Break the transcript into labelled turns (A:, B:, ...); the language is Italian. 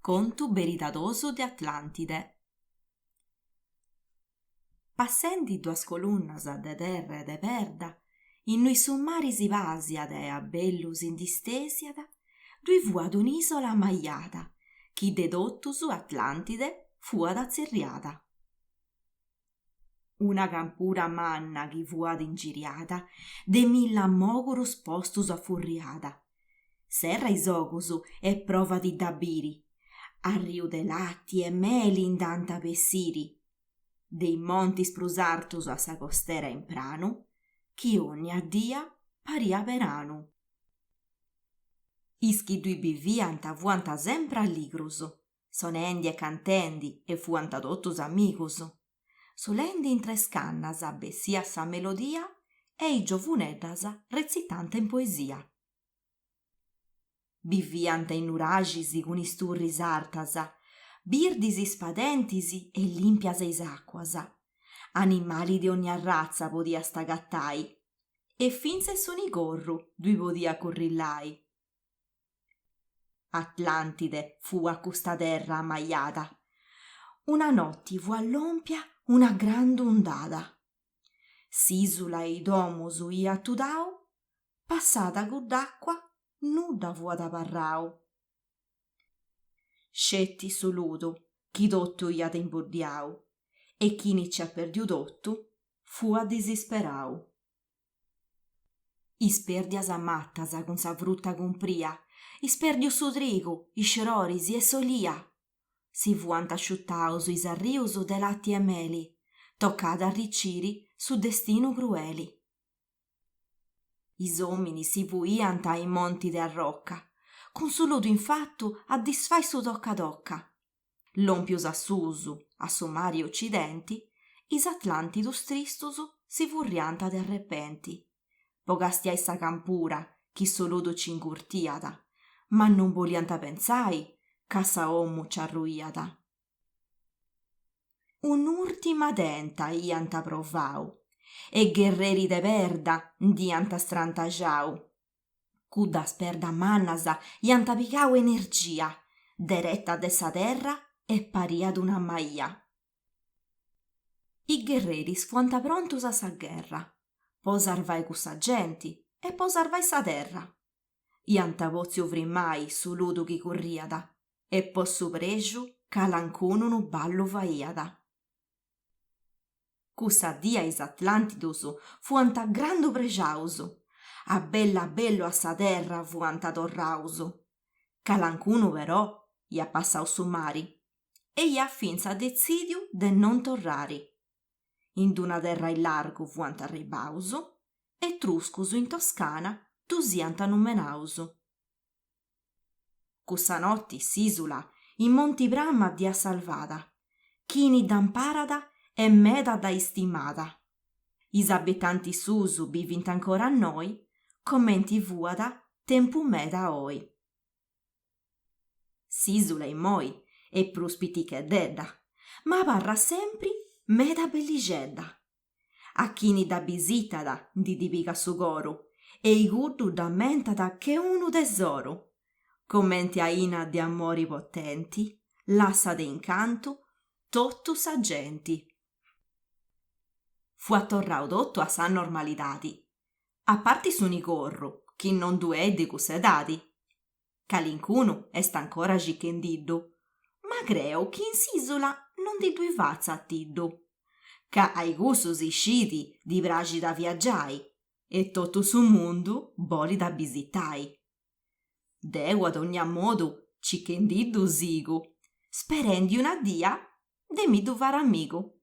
A: Contu veritadoso de Atlantide. Passendi duas colunnas de terra e de perda, in nui summaris ivasiat e a bellus in distesiat, dui fuat un'isola ammaiata, chi de tottus Atlantide fuat azzerriata. Una campura manna chi fuat ingiriata, de 1000 mogurus postus affurriata. Serra is ocus e prova di dabiri, a riu de latti e meli in tanta pessiri, dei monti sprusartus a sa costera in pranu, chi ogni a dia paria peranu. Ischi dui biviant fuant sempre alligrus, sonendi e cantendi e fuant tottus amicus, solendi in tres cannas bessia sa melodia e i giovuneddas recitante in poesia. Viviant in uragis cun isturris artas, birdis spadentisi e limpias is acquas, animali di ogni razza podia stagattai, e finse s'unicorru dui podia currillai. Atlantide fu a custa terra ammaiata, una notti fu all'ompia una grande ondata. S'isula e i domus iatudau, passata d'acqua, nudda fuat parrau. Scetti su ludu, chi dottu iat imbuddiau, e chi ni ci ha perdiu dottu, fuat disisperau. Isperdias mattas cun sa frutta cumpria, isperdiu su trigu, isceroris e solia. Si fuant asciuttaus is arrius de latti e meli, toccad arriciri su destinu crueli. Is omini si fuiant ai monti de rocca, con su ludu infattu a disfai su tocca tocca. Lompius a susu, a su mari occidenti, is atlantidus tristus si furriant de repenti. Pogastiai sa campura, chi su ludu c'incurtiat, ma non voliant pensai, ca sa omu c'arruiat. Un'ultima tenta iant provau, e guerreri de perda diant strantajau. Cuddas perda mannas iant pigau energia, deretta de sa terra e pariat una ammaia. I guerreris fuant prontus a sa gherra, po sarvai cussa genti e po sarvai sa terra. Iant poziu frimmai su ludu chi curriat, e po su pregiu calancunu unu ballu faiat. Cussa dia is atlantidus fuant grandu pregiaus, a bello a sa terra fuant torraus. Calancunu però iat passau su mari, e iat finza dezidiu de non torrari. In d'una terra in largu fuant arribaus, e truscus in Toscana tusiant numenaus. Cussa notti s'isula in Monti Bramma dia salvada, chini d'amparada e meda da istimata. Is abitanti susu vivint ancora a noi, commenti fuat tempu meda oi. S'isula in moi è prus pitichededda, ma parra sempre meda belligedda. A chini da bisitada di dipiga su coru, e i guddu d'ammentata che unu tesoro. Commenti a ina di amori potenti, lassa de incanto, tottu sa genti. Fu attorrau dotto a sa normalidadi, a parti s'unicorru, chi non duè di cusedadi. Calincunu est ancora cichendiddu, ma creo chi in s'isula non di dui fazza attiddu, ca ai gussus isciti di bragi da viaggiai, e tottu su mundu boli da bisittai. Deu ad ogni modu cichendiddu sigu, sperendi una dia de mi duvar amigu.